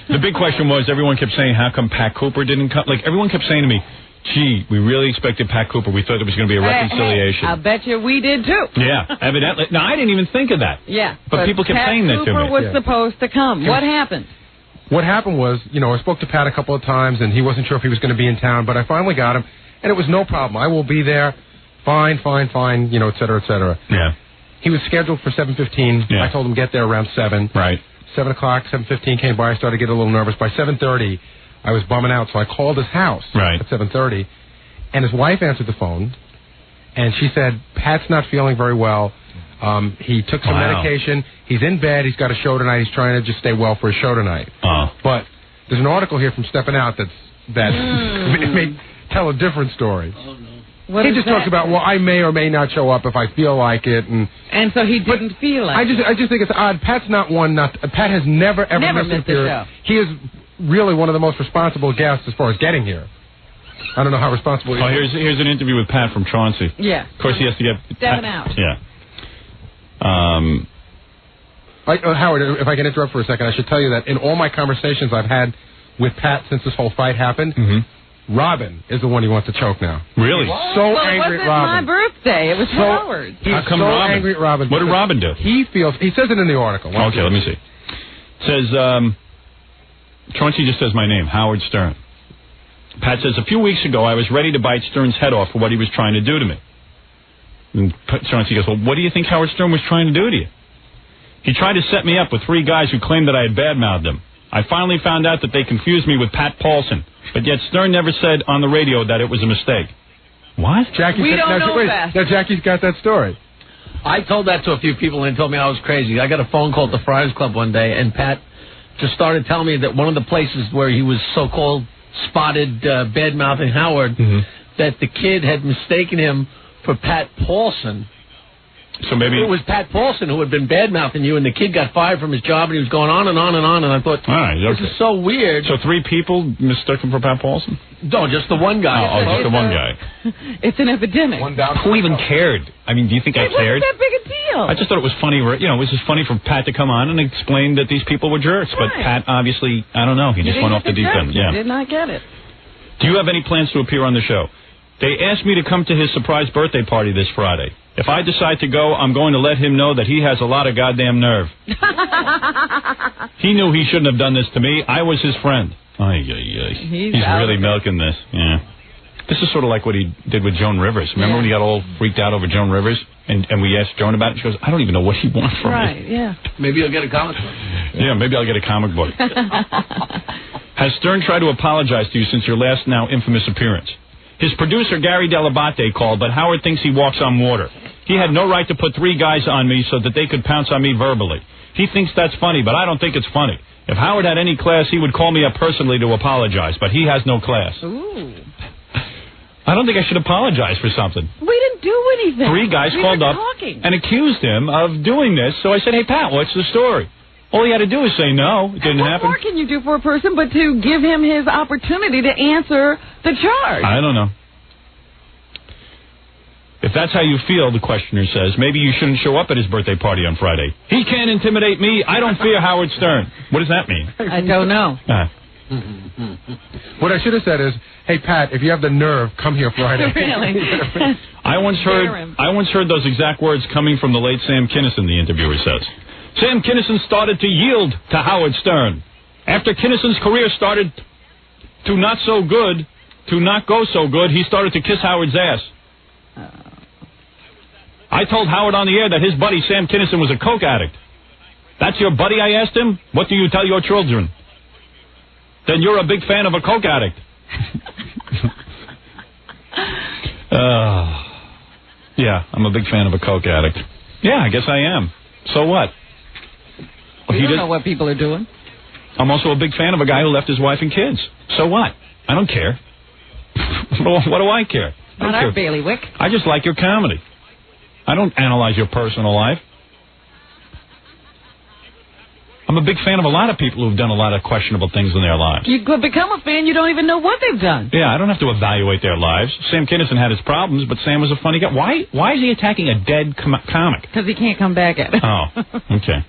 The big question was, everyone kept saying, how come Pat Cooper didn't come? Like, everyone kept saying to me, gee, we really expected Pat Cooper. We thought there was going to be a reconciliation. I bet you we did, too. Yeah, evidently. No, I didn't even think of that. Yeah. But people kept saying that to me. Pat Cooper was supposed to come. What happened? What happened was, I spoke to Pat a couple of times, and he wasn't sure if he was going to be in town, but I finally got him, and it was no problem. I will be there. Fine, et cetera, et cetera. Yeah. He was scheduled for 7:15. Yeah. I told him get there around 7. Right. 7 o'clock, 7:15 came by. I started to get a little nervous. By 7:30, I was bumming out, so I called his house at 7:30, and his wife answered the phone, and she said, Pat's not feeling very well. He took some medication. He's in bed. He's got a show tonight. He's trying to just stay well for his show tonight. But there's an article here from Stepping Out that may tell a different story. Oh, no. He just talks about, well, I may or may not show up if I feel like it, and so he didn't feel like it. I just think it's odd. Pat's not one. Pat has never missed a show. He is really one of the most responsible guests as far as getting here. I don't know how responsible he is. Here's an interview with Pat from Chauncey. Yeah. Of course, he has to get Stepping Out. Yeah. Howard, if I can interrupt for a second, I should tell you that in all my conversations I've had with Pat since this whole fight happened. Robin is the one he wants to choke now. Really? So angry at Robin. It wasn't my birthday. It was Howard. He's How come so Robin? angry at Robin. What did Robin do? He says it in the article. Okay, let me see. It says, Chauncey just says my name, Howard Stern. Pat says, a few weeks ago, I was ready to bite Stern's head off for what he was trying to do to me. And Chauncey goes, well, what do you think Howard Stern was trying to do to you? He tried to set me up with 3 guys who claimed that I had badmouthed them. I finally found out that they confused me with Pat Paulson, but yet Stern never said on the radio that it was a mistake. What? We don't know that. Now, Jackie's got that story. I told that to a few people, and they told me I was crazy. I got a phone call at the Friars Club one day, and Pat just started telling me that one of the places where he was so-called spotted bad-mouthing Howard, that the kid had mistaken him for Pat Paulson. So maybe it was Pat Paulson who had been bad-mouthing you, and the kid got fired from his job, and he was going on and on and on, and I thought, this is so weird. So 3 people mistook him for Pat Paulson? No, just the one guy. Oh, just the one guy. It's an epidemic. Who even cared? I mean, do you think I cared? It wasn't that big a deal. I just thought it was funny. It was just funny for Pat to come on and explain that these people were jerks. But Pat, obviously, I don't know. He just went off the deep end. Yeah. Did not get it. Do you have any plans to appear on the show? They asked me to come to his surprise birthday party this Friday. If I decide to go, I'm going to let him know that he has a lot of goddamn nerve. He knew he shouldn't have done this to me. I was his friend. He's really milking this. Yeah. This is sort of like what he did with Joan Rivers. Remember when he got all freaked out over Joan Rivers? And we asked Joan about it. She goes, I don't even know what he wants from me. Right, yeah. Maybe you'll get a comic book. Yeah, maybe I'll get a comic book. Has Stern tried to apologize to you since your last now infamous appearance? His producer, Gary Delabate, called, but Howard thinks he walks on water. He had no right to put 3 guys on me so that they could pounce on me verbally. He thinks that's funny, but I don't think it's funny. If Howard had any class, he would call me up personally to apologize, but he has no class. Ooh. I don't think I should apologize for something. We didn't do anything. 3 guys called up and accused him of doing this, so I said, hey, Pat, what's the story? All he had to do was say no. It didn't happen. What more can you do for a person but to give him his opportunity to answer the charge? I don't know. If that's how you feel, the questioner says, maybe you shouldn't show up at his birthday party on Friday. He can't intimidate me. I don't fear Howard Stern. What does that mean? I don't know. What I should have said is, hey, Pat, if you have the nerve, come here Friday. Really? I once heard those exact words coming from the late Sam Kinison, the interviewer says. Sam Kinison started to yield to Howard Stern. After Kinison's career started to not go so good, he started to kiss Howard's ass. I told Howard on the air that his buddy Sam Kinison was a coke addict. That's your buddy, I asked him? What do you tell your children? Then you're a big fan of a coke addict. Yeah, I'm a big fan of a coke addict. Yeah, I guess I am. So what? You don't know what people are doing. I'm also a big fan of a guy who left his wife and kids. So what? I don't care. What do I care? Not our bailiwick. I just like your comedy. I don't analyze your personal life. I'm a big fan of a lot of people who've done a lot of questionable things in their lives. You could become a fan, you don't even know what they've done. Yeah, I don't have to evaluate their lives. Sam Kinison had his problems, but Sam was a funny guy. Why is he attacking a dead comic? Because he can't come back at it. Oh, okay.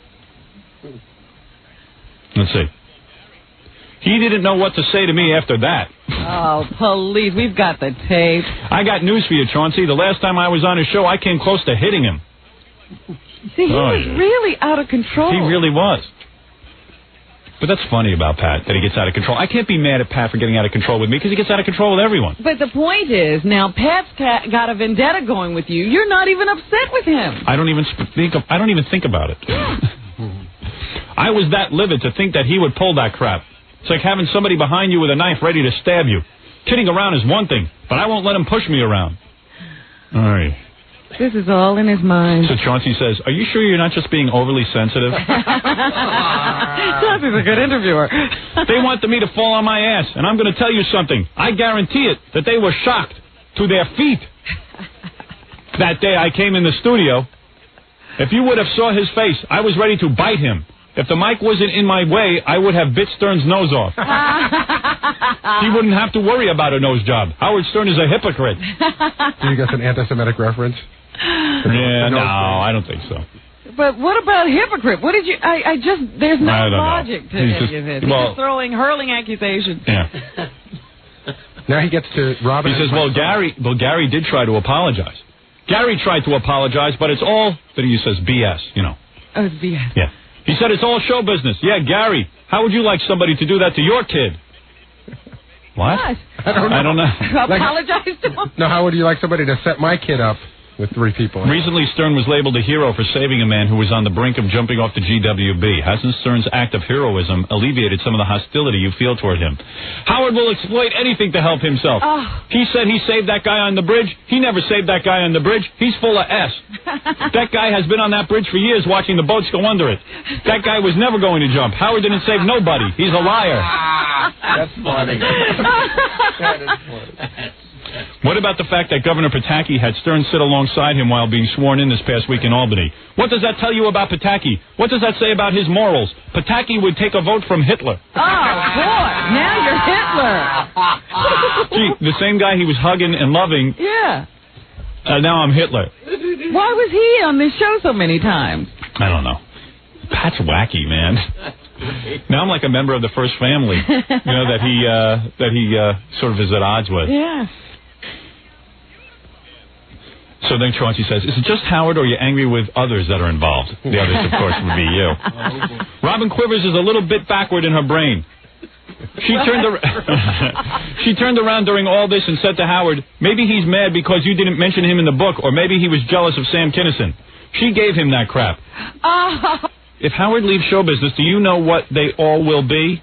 Let's see. He didn't know what to say to me after that. Oh, police, we've got the tape. I got news for you, Chauncey. The last time I was on his show, I came close to hitting him. See, he was really out of control. He really was. But that's funny about Pat, that he gets out of control. I can't be mad at Pat for getting out of control with me, because he gets out of control with everyone. But the point is, now Pat's got a vendetta going with you. You're not even upset with him. I don't even think about it. I was that livid to think that he would pull that crap. It's like having somebody behind you with a knife ready to stab you. Kidding around is one thing, but I won't let him push me around. All right. This is all in his mind. So Chauncey says, are you sure you're not just being overly sensitive? Chauncey's a good interviewer. They wanted me to fall on my ass, and I'm going to tell you something. I guarantee it that they were shocked to their feet. That day I came in the studio. If you would have saw his face, I was ready to bite him. If the mic wasn't in my way, I would have bit Stern's nose off. He wouldn't have to worry about a nose job. Howard Stern is a hypocrite. Do you get an anti-Semitic reference? Yeah, no, I don't think so. But what about hypocrite? What did you... there's no logic to any of this. He's just hurling accusations. Yeah. Now he gets to Robin. He says, Gary did try to apologize. Gary tried to apologize, but it's all, but he says BS, you know. Oh, it's BS. Yeah. He said it's all show business. Yeah, Gary, how would you like somebody to do that to your kid? What? I don't know. Apologize to him? No, how would you like somebody to set my kid up with 3 people? Recently, Stern was labeled a hero for saving a man who was on the brink of jumping off the GWB. Hasn't Stern's act of heroism alleviated some of the hostility you feel toward him? Howard will exploit anything to help himself. Oh. He said he saved that guy on the bridge. He never saved that guy on the bridge. He's full of S. That guy has been on that bridge for years watching the boats go under it. That guy was never going to jump. Howard didn't save nobody. He's a liar. That's funny. That is funny. What about the fact that Governor Pataki had Stern sit alongside him while being sworn in this past week in Albany? What does that tell you about Pataki? What does that say about his morals? Pataki would take a vote from Hitler. Oh, boy. Now you're Hitler. Gee, the same guy he was hugging and loving. Yeah. Now I'm Hitler. Why was he on this show so many times? I don't know. Pat's wacky, man. Now I'm like a member of the First Family, you know, that he sort of is at odds with. Yeah. So then Chauncey says, is it just Howard, or are you angry with others that are involved? The others, of course, would be you. Robin Quivers is a little bit backward in her brain. She turned around during all this and said to Howard, maybe he's mad because you didn't mention him in the book, or maybe he was jealous of Sam Kinison. She gave him that crap. If Howard leaves show business, do you know what they all will be?